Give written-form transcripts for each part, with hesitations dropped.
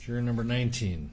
Juror number 19.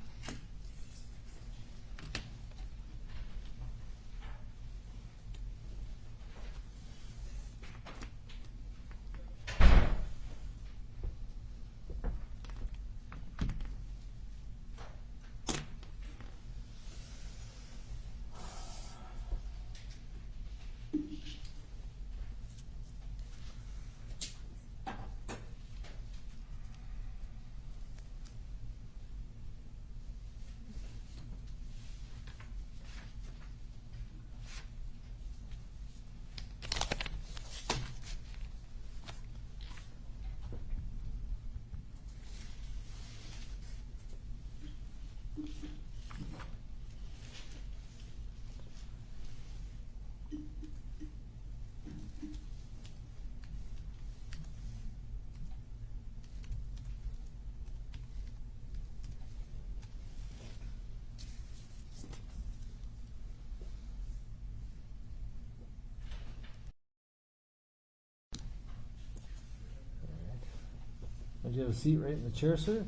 Would you have a seat right in the chair, sir?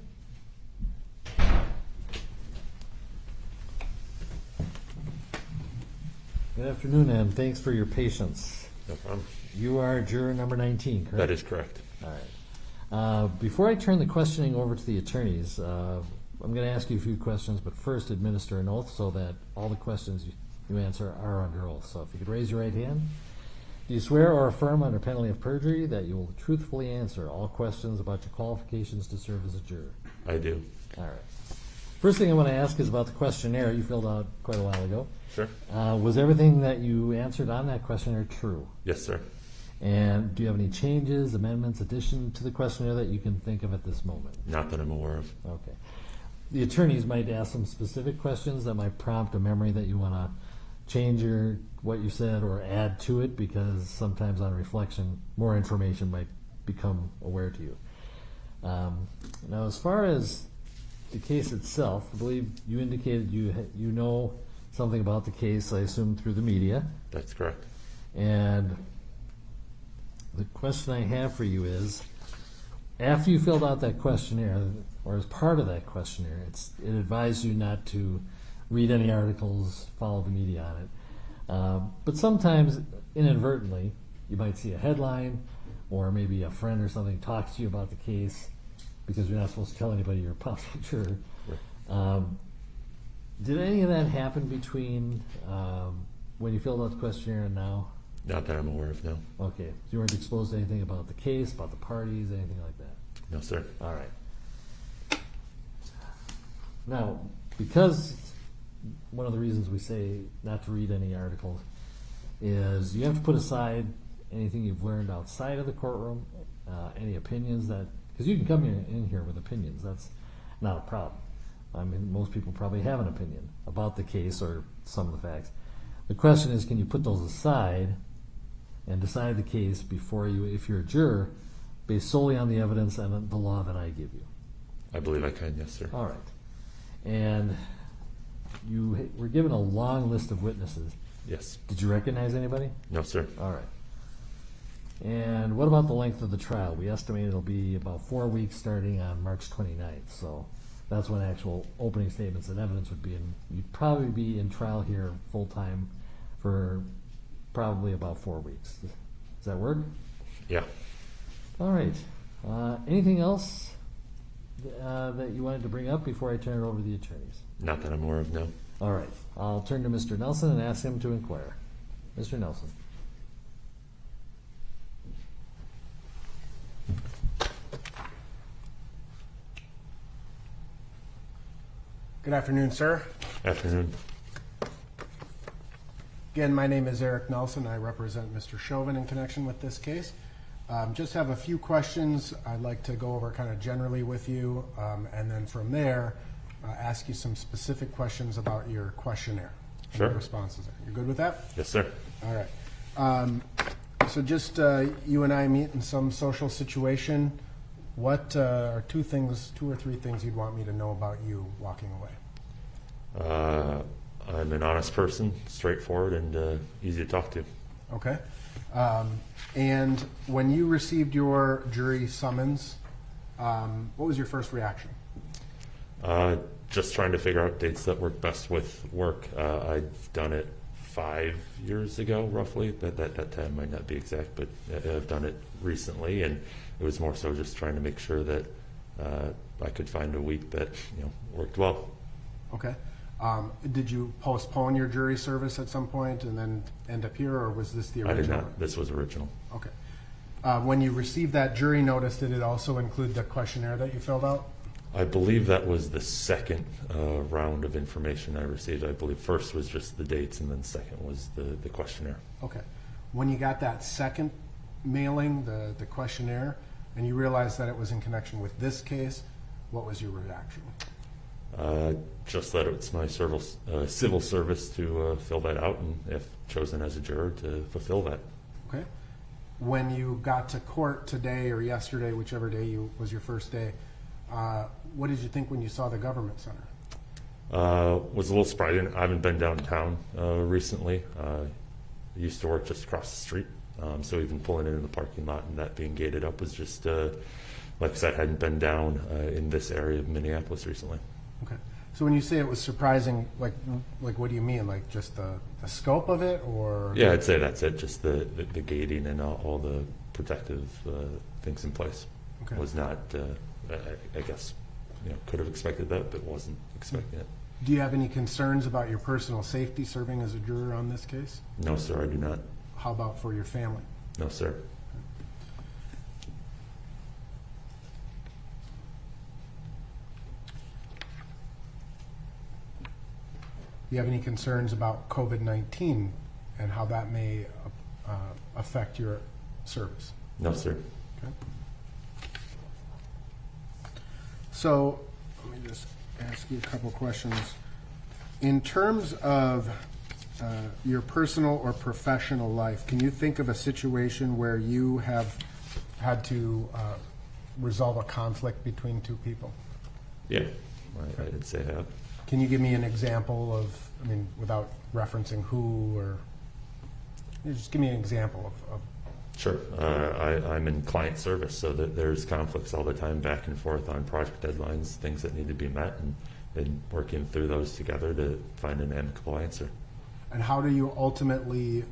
Good afternoon, and thanks for your patience. No problem. You are juror number 19, correct? That is correct. All right. Before I turn the questioning over to the attorneys, I'm going to ask you a few questions, but first administer an oath so that all the questions you answer are under oath. So if you could raise your right hand. Do you swear or affirm under penalty of perjury that you will truthfully answer all questions about your qualifications to serve as a juror? I do. All right. First thing I want to ask is about the questionnaire you filled out quite a while ago. Sure. Was everything that you answered on that questionnaire true? Yes, sir. And do you have any changes, amendments, addition to the questionnaire that you can think of at this moment? Not that I'm aware of. Okay. The attorneys might ask some specific questions that might prompt a memory that you want to change what you said or add to it, because sometimes on reflection, more information might become aware to you. Now, as far as the case itself, I believe you indicated you know something about the case, I assume through the media. That's correct. And the question I have for you is, after you filled out that questionnaire, or as part of that questionnaire, it advised you not to read any articles, follow the media on it. But sometimes, inadvertently, you might see a headline, or maybe a friend or something talks to you about the case, because you're not supposed to tell anybody you're a possible juror. Right. Did any of that happen between when you filled out the questionnaire and now? Not that I'm aware of, no. Okay. So you weren't exposed to anything about the case, about the parties, anything like that? No, sir. All right. Now, because one of the reasons we say not to read any articles is you have to put aside anything you've learned outside of the courtroom, any opinions that, because you can come in here with opinions, that's not a problem. I mean, most people probably have an opinion about the case or some of the facts. The question is, can you put those aside and decide the case before you, if you're a juror, based solely on the evidence and the law that I give you? I believe I can, yes, sir. All right. And you were given a long list of witnesses. Yes. Did you recognize anybody? No, sir. All right. And what about the length of the trial? We estimate it'll be about 4 weeks starting on March 29th. So that's when actual opening statements and evidence would be in. You'd probably be in trial here full time for probably about 4 weeks. Does that work? Yeah. All right. Anything else that you wanted to bring up before I turn it over to the attorneys? Not that I'm aware of, no. All right. I'll turn to Mr. Nelson and ask him to inquire. Mr. Nelson. Good afternoon, sir. Afternoon. Again, my name is Eric Nelson. I represent Mr. Chauvin in connection with this case. Just have a few questions I'd like to go over kind of generally with you, and then from there, ask you some specific questions about your questionnaire. And Sure. your responses. You're good with that? Yes, sir. All right. So just you and I meet in some social situation. What are two or three things you'd want me to know about you walking away? I'm an honest person, straightforward, and easy to talk to. Okay. And when you received your jury summons, what was your first reaction? Just trying to figure out dates that work best with work. I've done it 5 years ago, roughly. That time might not be exact, but I've done it recently, and it was more so just trying to make sure that I could find a week that worked well. Okay. Did you postpone your jury service at some point and then end up here, or was this the original? I did not. This was original. Okay. When you received that jury notice, did it also include the questionnaire that you filled out? I believe that was the second round of information I received. I believe first was just the dates, and then second was the questionnaire. Okay. When you got that second mailing, the questionnaire, and you realized that it was in connection with this case, what was your reaction? Just that it's my civil service to fill that out, and if chosen as a juror, to fulfill that. Okay. When you got to court today or yesterday, whichever day was your first day, what did you think when you saw the government center? Was a little surprising. I haven't been downtown recently. I used to work just across the street, so even pulling in the parking lot and that being gated up was just, like I said, hadn't been down in this area of Minneapolis recently. Okay. So when you say it was surprising, like what do you mean? Like just the scope of it, or? Yeah, I'd say that's it. Just the gating and all the protective things in place. Okay. Was not, I guess, could have expected that, but wasn't expecting it. Do you have any concerns about your personal safety serving as a juror on this case? No, sir, I do not. How about for your family? No, sir. Do you have any concerns about COVID-19 and how that may affect your service? No, sir. Okay. So let me just ask you a couple questions. In terms of your personal or professional life, can you think of a situation where you have had to resolve a conflict between two people? Yeah, I did say that. Can you give me an example of, without referencing who, or just give me an example of Sure. I'm in client service, so that there's conflicts all the time back and forth on project deadlines, things that need to be met, and working through those together to find an amicable answer. And how do you ultimately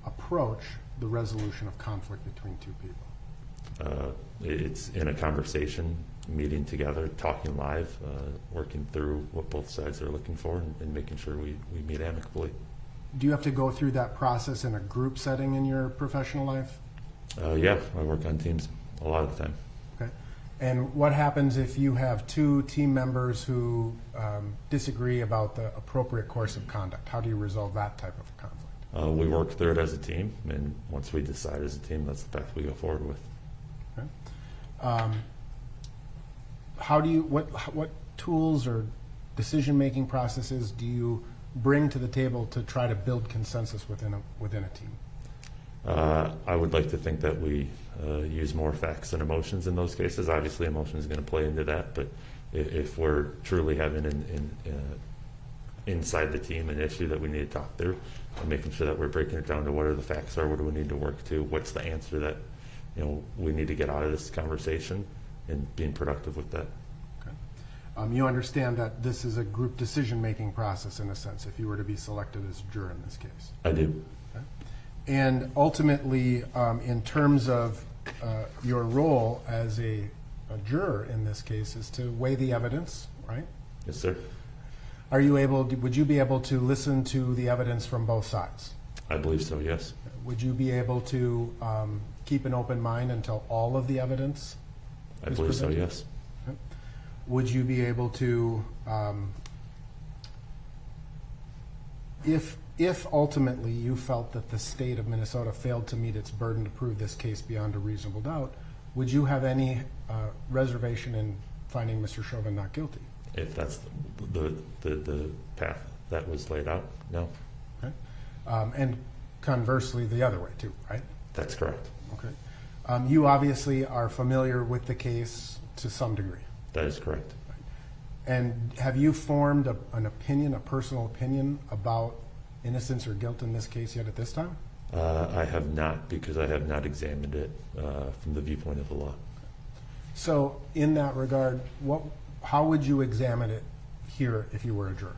approach the resolution of conflict between two people? It's in a conversation, meeting together, talking live, working through what both sides are looking for, and making sure we meet amicably. Do you have to go through that process in a group setting in your professional life? Yeah, I work on teams a lot of the time. Okay. And what happens if you have two team members who disagree about the appropriate course of conduct? How do you resolve that type of conflict? We work through it as a team, and once we decide as a team, that's the path we go forward with. Okay. How do you, what tools or decision-making processes do you bring to the table to try to build consensus within a team? I would like to think that we use more facts than emotions in those cases. Obviously, emotion is going to play into that, but if we're truly having inside the team an issue that we need to talk through, and making sure that we're breaking it down to what are the facts are, what do we need to work to, what's the answer that we need to get out of this conversation, and being productive with that. You understand that this is a group decision-making process in a sense, if you were to be selected as a juror in this case? I do. Okay. And ultimately, in terms of your role as a juror in this case is to weigh the evidence, right? Yes, sir. Are you would you be able to listen to the evidence from both sides? I believe so, yes. Would you be able to keep an open mind until all of the evidence I is believe so, presented? yes. Okay. Would you be able to, if ultimately you felt that the state of Minnesota failed to meet its burden to prove this case beyond a reasonable doubt, would you have any reservation in finding Mr. Chauvin not guilty? If that's the path that was laid out, no. Okay. And conversely, the other way too, right? That's correct. Okay. You obviously are familiar with the case to some degree. That is correct. And have you formed an opinion, a personal opinion about innocence or guilt in this case yet at this time? I have not, because I have not examined it from the viewpoint of the law. So in that regard, how would you examine it here if you were a juror?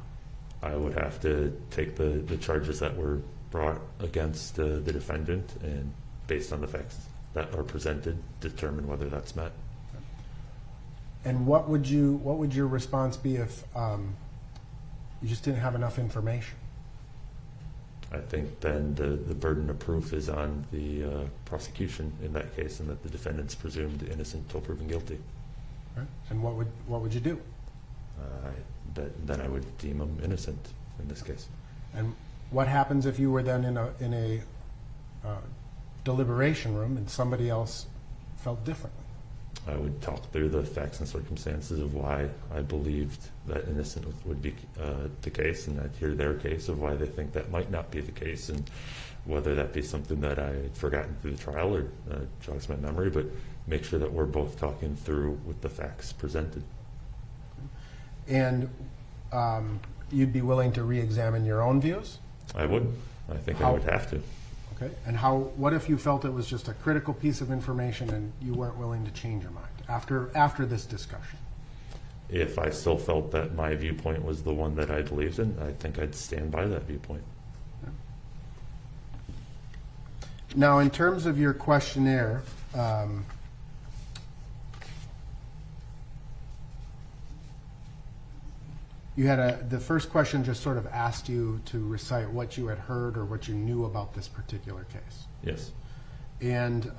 I would have to take the charges that were brought against the defendant and based on the facts that are presented, determine whether that's met. And what would your response be if you just didn't have enough information? I think then the burden of proof is on the prosecution in that case, and that the defendant's presumed innocent until proven guilty. Right. And what would you do? Then I would deem him innocent in this case. And what happens if you were then in a deliberation room and somebody else felt differently? I would talk through the facts and circumstances of why I believed that innocent would be the case, and I'd hear their case of why they think that might not be the case, and whether that be something that I had forgotten through the trial or jogs my memory, but make sure that we're both talking through with the facts presented. And you'd be willing to re-examine your own views? I would. I think I would have to. Okay. And what if you felt it was just a critical piece of information and you weren't willing to change your mind after this discussion? If I still felt that my viewpoint was the one that I believed in, I think I'd stand by that viewpoint. Yeah. Now, in terms of your questionnaire, the first question just sort of asked you to recite what you had heard or what you knew about this particular case. Yes. And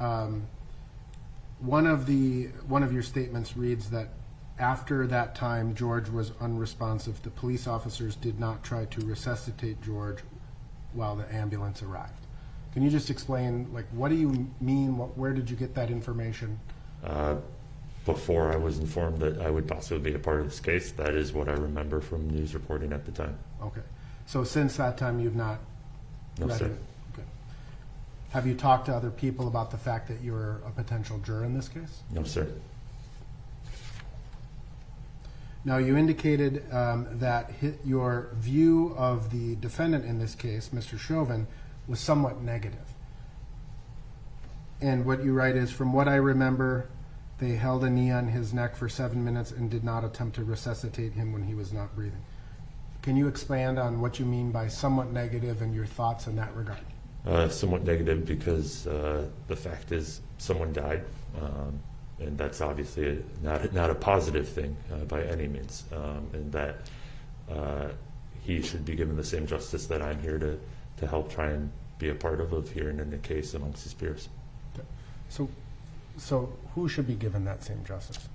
one of your statements reads that after that time, George was unresponsive. The police officers did not try to resuscitate George while the ambulance arrived. Can you just explain, like, what do you mean? Where did you get that information? Before I was informed that I would possibly be a part of this case, that is what I remember from news reporting at the time. Okay. So since that time, you've not No, read sir. it? Okay. Have you talked to other people about the fact that you're a potential juror in this case? No, sir. Now, you indicated that your view of the defendant in this case, Mr. Chauvin, was somewhat negative. And what you write is, from what I remember, they held a knee on his neck for 7 minutes and did not attempt to resuscitate him when he was not breathing. Can you expand on what you mean by somewhat negative and your thoughts in that regard? Somewhat negative because the fact is someone died, and that's obviously not a positive thing by any means, and that he should be given the same justice that I'm here to help try and be a part of hearing in the case amongst his peers. Okay. So who should be given that same justice?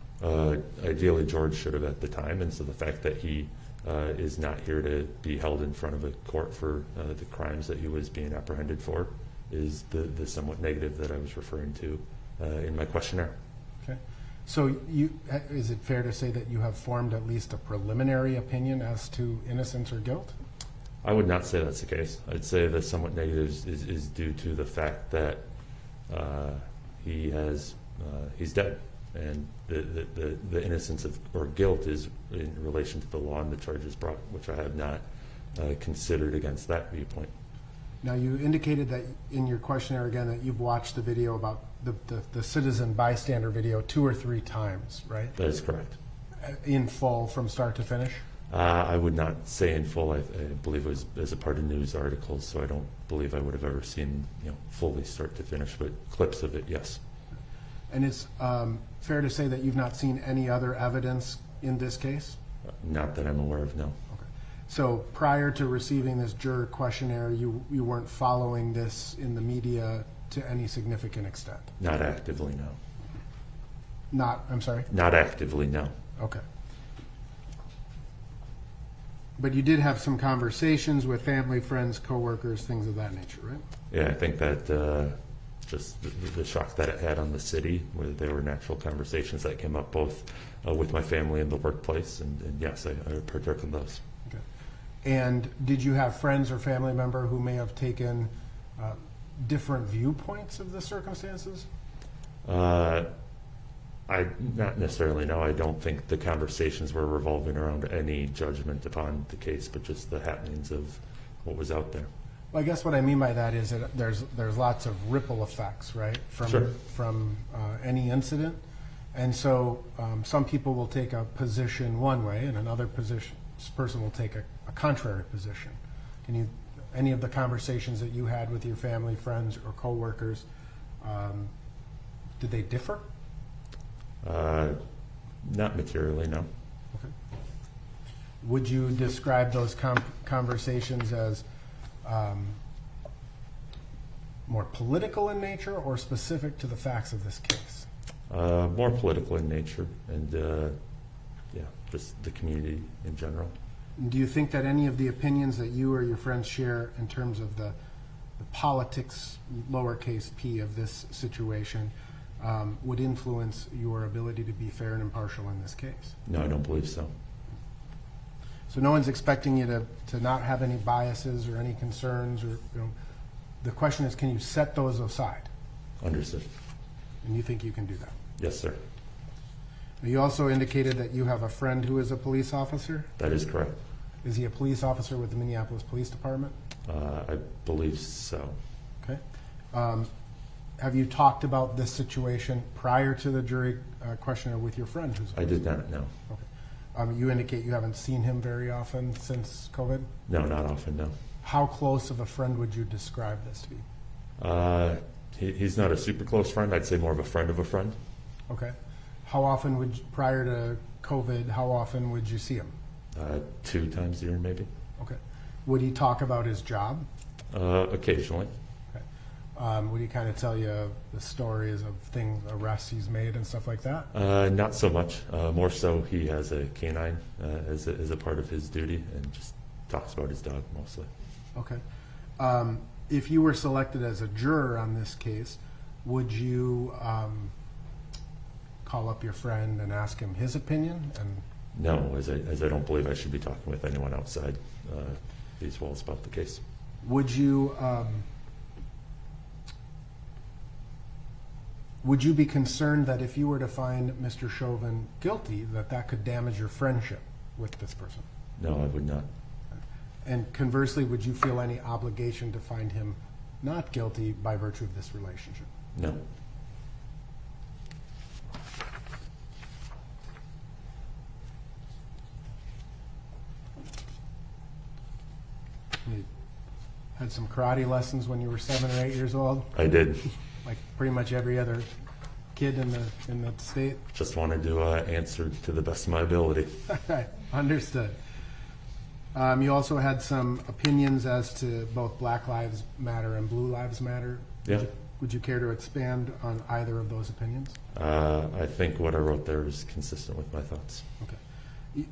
Ideally, George should have at the time, and so the fact that he is not here to be held in front of a court for the crimes that he was being apprehended for is the somewhat negative that I was referring to in my questionnaire. Okay. So is it fair to say that you have formed at least a preliminary opinion as to innocence or guilt? I would not say that's the case. I'd say the somewhat negative is due to the fact that he's dead, and the innocence or guilt is in relation to the law and the charges brought, which I have not considered against that viewpoint. Now, you indicated that in your questionnaire again that you've watched the video about the citizen bystander video 2 or 3 times, right? That is correct. In full from start to finish? I would not say in full. I believe it was as a part of news articles, so I don't believe I would have ever seen fully start to finish, but clips of it, yes. And it's fair to say that you've not seen any other evidence in this case? Not that I'm aware of, no. Okay. So prior to receiving this juror questionnaire, you weren't following this in the media to any significant extent? Not actively, no. I'm sorry? Not actively, no. Okay. But you did have some conversations with family, friends, coworkers, things of that nature, right? Yeah, I think that just the shock that it had on the city, where there were natural conversations that came up both with my family and the workplace, and yes, I partook in those. Okay. And did you have friends or family member who may have taken different viewpoints of the circumstances? I not necessarily know. I don't think the conversations were revolving around any judgment upon the case, but just the happenings of what was out there. Well, I guess what I mean by that is that there's lots of ripple effects, right? Sure. From any incident, And so some people will take a position one way, and another person will take a contrary position. Any of the conversations that you had with your family, friends, or coworkers, did they differ? Not materially, no. Okay. Would you describe those conversations as more political in nature or specific to the facts of this case? More political in nature, and just the community in general. Do you think that any of the opinions that you or your friends share in terms of the politics, lowercase p, of this situation would influence your ability to be fair and impartial in this case? No, I don't believe so. So no one's expecting you to not have any biases or any concerns, or the question is, can you set those aside? Understood. And you think you can do that? Yes, sir. You also indicated that you have a friend who is a police officer. That is correct. Is he a police officer with the Minneapolis Police Department? I believe so. Okay. Have you talked about this situation prior to the jury questionnaire with your friend? I did not, no. Okay. You indicate you haven't seen him very often since COVID? No, not often, no. How close of a friend would you describe this to be? He's not a super close friend. I'd say more of a friend of a friend. Okay. How often would you, prior to COVID, how often would you see him? 2 times a year, maybe. Okay. Would he talk about his job? Occasionally. Okay. Would he kind of tell you the stories of arrests he's made and stuff like that? Not so much. More so, he has a canine as a part of his duty, and just talks about his dog mostly. Okay. If you were selected as a juror on this case, would you call up your friend and ask him his opinion? And no, as I don't believe I should be talking with anyone outside these walls about the case. Would you be concerned that if you were to find Mr. Chauvin guilty, that could damage your friendship with this person? No, I would not. And conversely, would you feel any obligation to find him not guilty by virtue of this relationship? No. You had some karate lessons when you were 7 or 8 years old, I did. like pretty much every other kid in the state. Just wanted to answer to the best of my ability. Right, understood. You also had some opinions as to both Black Lives Matter and Blue Lives Matter. Yeah. Would you care to expand on either of those opinions? I think what I wrote there is consistent with my thoughts. Okay.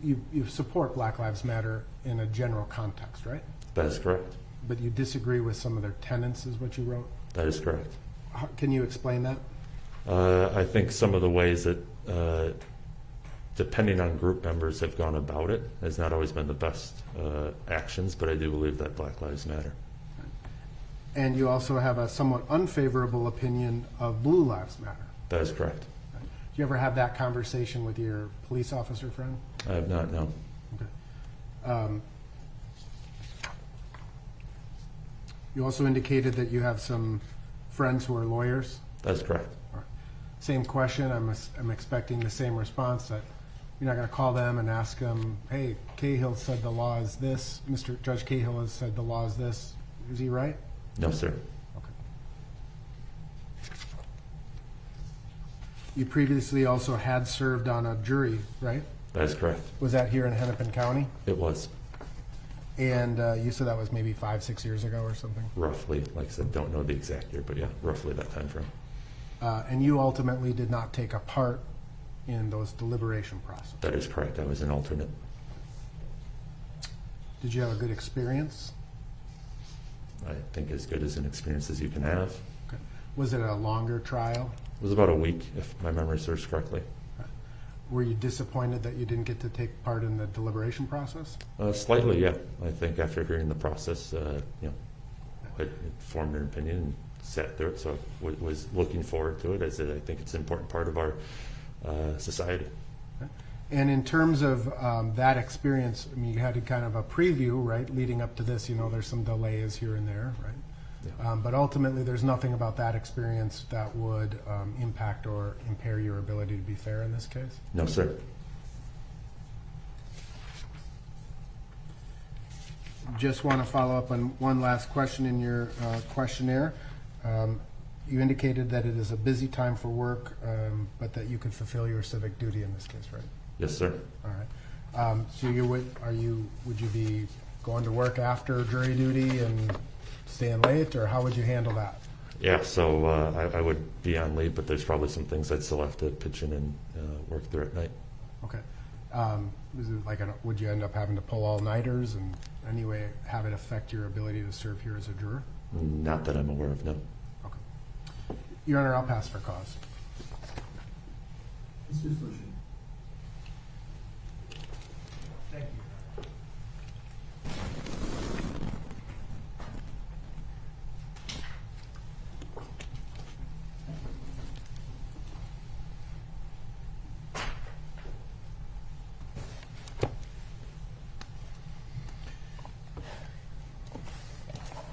You support Black Lives Matter in a general context, right? That is correct. But you disagree with some of their tenets, is what you wrote? That is correct. Can you explain that? I think some of the ways that, depending on group members, have gone about it has not always been the best actions, but I do believe that Black Lives Matter. And you also have a somewhat unfavorable opinion of Blue Lives Matter. That is correct. Do you ever have that conversation with your police officer friend? I have not, no. Okay. You also indicated that you have some friends who are lawyers. That's correct. All right. Same question. I'm expecting the same response, that you're not going to call them and ask them, hey, Cahill said the law is this. Mr. Judge Cahill has said the law is this. Is he right? No, sir. Okay. You previously also had served on a jury, right? That is correct. Was that here in Hennepin County? It was. And you said that was maybe 5-6 years ago or something? Roughly. Like I said, don't know the exact year, but yeah, roughly that time frame. And you ultimately did not take a part in those deliberation processes? That is correct. I was an alternate. Did you have a good experience? I think as good as an experience as you can have. Okay. Was it a longer trial? It was about a week, if my memory serves correctly. Were you disappointed that you didn't get to take part in the deliberation process? Slightly, yeah. I think after hearing the process, I formed an opinion and sat through it, so I was looking forward to it, as I think it's an important part of our society. Okay. And in terms of that experience, I mean, you had kind of a preview, right, leading up to this. You know, there's some delays here and there, right? Yeah. But ultimately, there's nothing about that experience that would impact or impair your ability to be fair in this case? No, sir. Just want to follow up on one last question in your questionnaire. You indicated that it is a busy time for work, but that you could fulfill your civic duty in this case, right? Yes, sir. All right. So would you be going to work after jury duty and staying late, or how would you handle that? Yeah, so I would be on leave, but there's probably some things I'd still have to pitch in and work through at night. Okay. Is it like would you end up having to pull all-nighters and anyway have it affect your ability to serve here as a juror? Not that I'm aware of, no. Okay. Your Honor, I'll pass for cause. Mr. Slushin. Thank you,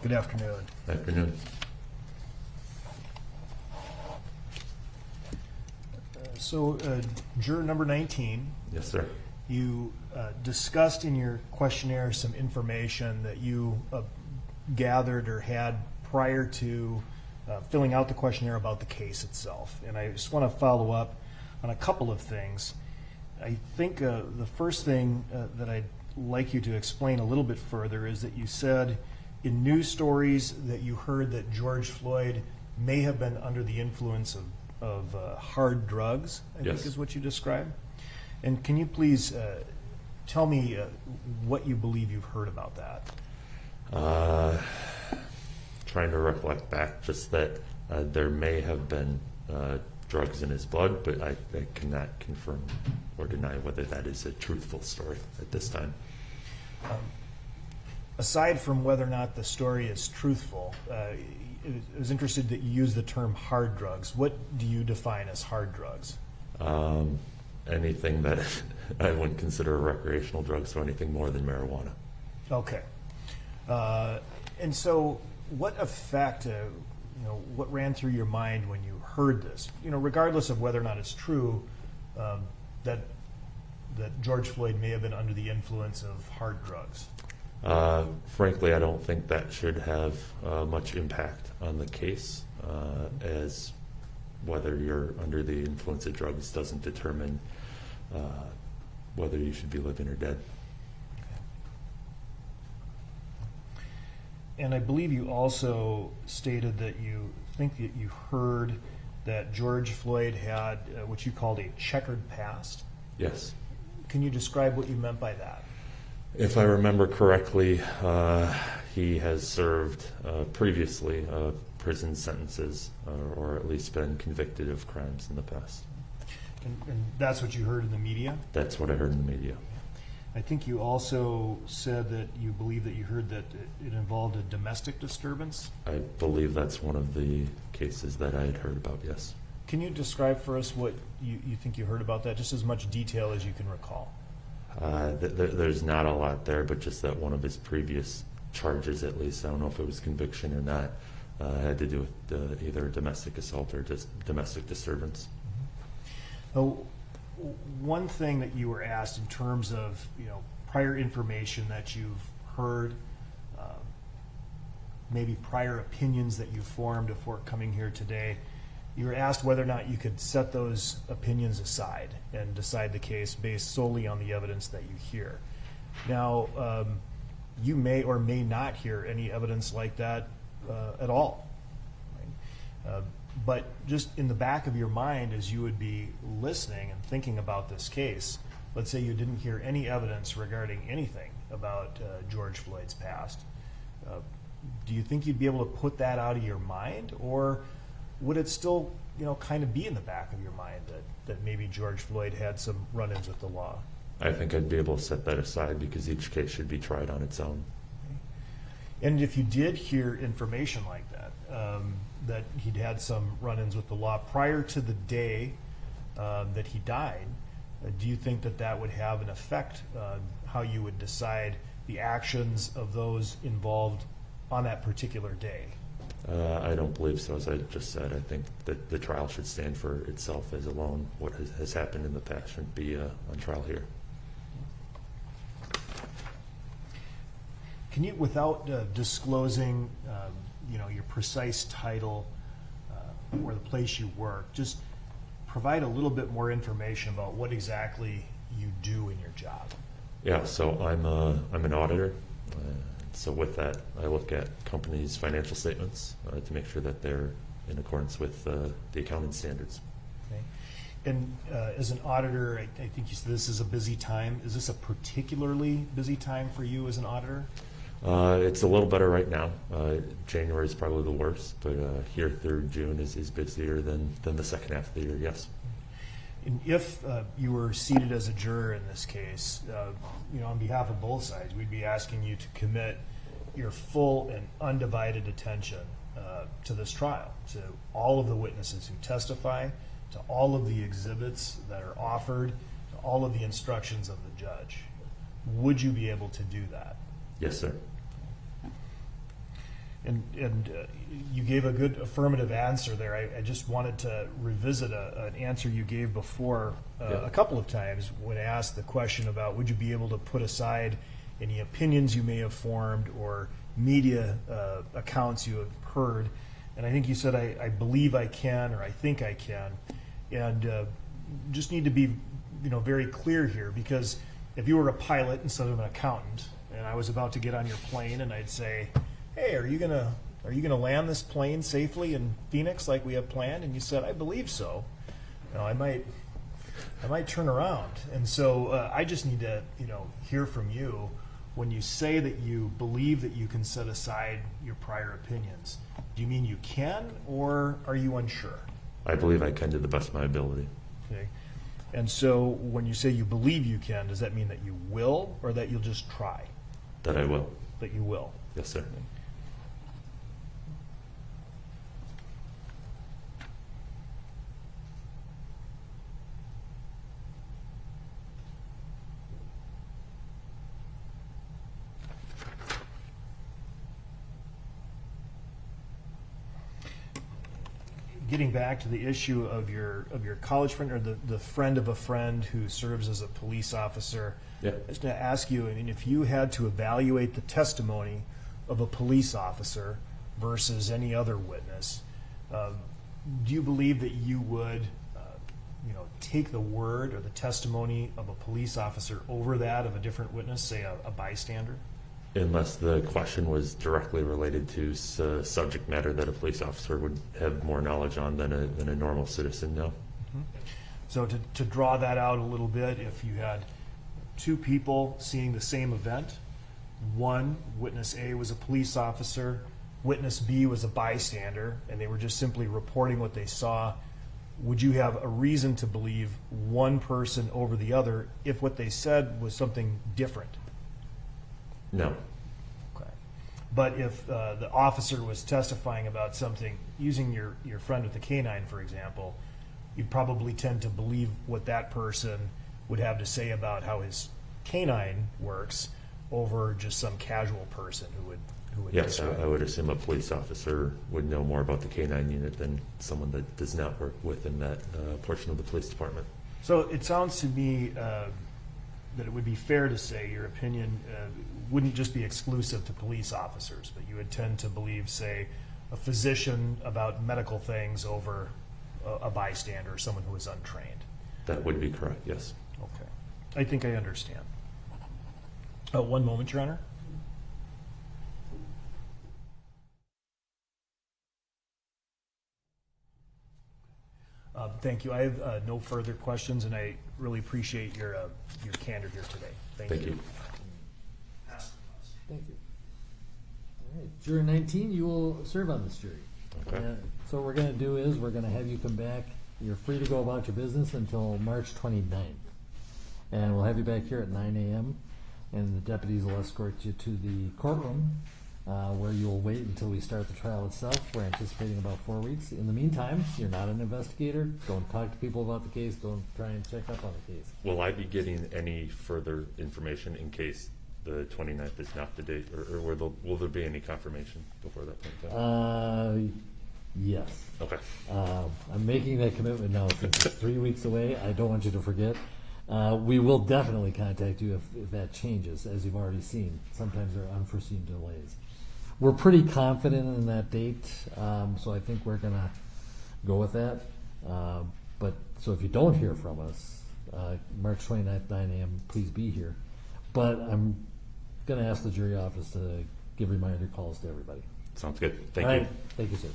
Good afternoon. Afternoon. So, juror number 19, Yes, sir. you discussed in your questionnaire some information that you gathered or had prior to filling out the questionnaire about the case itself. And I just want to follow up on a couple of things. I think the first thing that I'd like you to explain a little bit further is that you said in news stories that you heard that George Floyd may have been under the influence of hard drugs, I Yes. think is what you described. And can you please tell me what you believe you've heard about that? Trying to reflect back, just that there may have been drugs in his blood, but I cannot confirm or deny whether that is a truthful story at this time. Aside from whether or not the story is truthful, I was interested that you use the term hard drugs. What do you define as hard drugs? Anything that I wouldn't consider a recreational drug, so anything more than marijuana. Okay. And so what effect, what ran through your mind when you heard this? Regardless of whether or not it's true, that George Floyd may have been under the influence of hard drugs. Frankly, I don't think that should have much impact on the case, as whether you're under the influence of drugs doesn't determine whether you should be living or dead. And I believe you also stated that you think that you heard that George Floyd had what you called a checkered past. Yes. Can you describe what you meant by that? If I remember correctly, he has served previously prison sentences, or at least been convicted of crimes in the past. And that's what you heard in the media? That's what I heard in the media. I think you also said that you believe that you heard that it involved a domestic disturbance. I believe that's one of the cases that I had heard about, yes. Can you describe for us what you think you heard about that, just as much detail as you can recall? There's not a lot there, but just that one of his previous charges, at least, I don't know if it was conviction or not, had to do with either domestic assault or just domestic disturbance. Oh, one thing that you were asked in terms of prior information that you've heard, maybe prior opinions that you formed before coming here today, you were asked whether or not you could set those opinions aside and decide the case based solely on the evidence that you hear. Now, you may or may not hear any evidence like that at all. Right? But just in the back of your mind, as you would be listening and thinking about this case, let's say you didn't hear any evidence regarding anything about George Floyd's past. Do you think you'd be able to put that out of your mind, or would it still, kind of be in the back of your mind that maybe George Floyd had some run-ins with the law? I think I'd be able to set that aside because each case should be tried on its own. And if you did hear information like that, that he'd had some run-ins with the law prior to the day that he died, do you think that would have an effect on how you would decide the actions of those involved on that particular day? I don't believe so. As I just said, I think that the trial should stand for itself as alone. What has happened in the past shouldn't be on trial here. Can you, without disclosing, your precise title or the place you work, just provide a little bit more information about what exactly you do in your job? Yeah, so I'm an auditor. So with that, I look at companies' financial statements to make sure that they're in accordance with the accounting standards. Okay. And as an auditor, I think you said this is a busy time. Is this a particularly busy time for you as an auditor? It's a little better right now. January is probably the worst, but here through June is busier than the second half of the year, yes. And if you were seated as a juror in this case, on behalf of both sides, we'd be asking you to commit your full and undivided attention to this trial, to all of the witnesses who testify, to all of the exhibits that are offered, to all of the instructions of the judge. Would you be able to do that? Yes, sir. And you gave a good affirmative answer there. I just wanted to revisit an answer you gave before a couple of times when asked the question about would you be able to put aside any opinions you may have formed or media accounts you have heard. And I think you said, I believe I can, or I think I can. And just need to be very clear here, because if you were a pilot instead of an accountant, and I was about to get on your plane and I'd say, hey, are you gonna land this plane safely in Phoenix like we have planned? And you said, I believe so. I might turn around. And so I just need to hear from you when you say that you believe that you can set aside your prior opinions. Do you mean you can, or are you unsure? I believe I can to the best of my ability. Okay. And so when you say you believe you can, does that mean that you will, or that you'll just try? That I will. That you will. Yes, sir. Getting back to the issue of your college friend, or the friend of a friend who serves as a police officer, Yeah. I was going to ask you, if you had to evaluate the testimony of a police officer versus any other witness, do you believe that you would take the word or the testimony of a police officer over that of a different witness, say a bystander? Unless the question was directly related to subject matter that a police officer would have more knowledge on than a normal citizen, no. Mm-hmm. So to draw that out a little bit, if you had two people seeing the same event, one, witness A was a police officer, witness B was a bystander, and they were just simply reporting what they saw, would you have a reason to believe one person over the other if what they said was something different? No. Okay. But if the officer was testifying about something, using your friend with the canine, for example, you'd probably tend to believe what that person would have to say about how his canine works over just some casual person who would Yes, describe. I would assume a police officer would know more about the canine unit than someone that does not work within that portion of the police department. So it sounds to me that it would be fair to say your opinion wouldn't just be exclusive to police officers, but you would tend to believe, say, a physician about medical things over a bystander or someone who is untrained. That would be correct, yes. Okay. I think I understand. One moment, Your Honor. Thank you. I have no further questions, and I really appreciate your candor here today. Thank you. Thank you. All right, Juror 19, you will serve on this jury. Okay. So what we're going to do is we're going to have you come back. You're free to go about your business until March 29th. And we'll have you back here at 9 a.m. And the deputies will escort you to the courtroom where you'll wait until we start the trial itself. We're anticipating about 4 weeks. In the meantime, you're not an investigator. Don't talk to people about the case. Don't try and check up on the case. Will I be getting any further information in case the 29th is not the date, or will there be any confirmation before that point in time? Yes. Okay. I'm making that commitment now since it's 3 weeks away. I don't want you to forget. We will definitely contact you if that changes, as you've already seen. Sometimes there are unforeseen delays. We're pretty confident in that date, so I think we're going to go with that. So if you don't hear from us, March 29th, 9 a.m., please be here. But I'm going to ask the jury office to give reminder calls to everybody. Sounds good. Thank All you. right. Thank you, sir.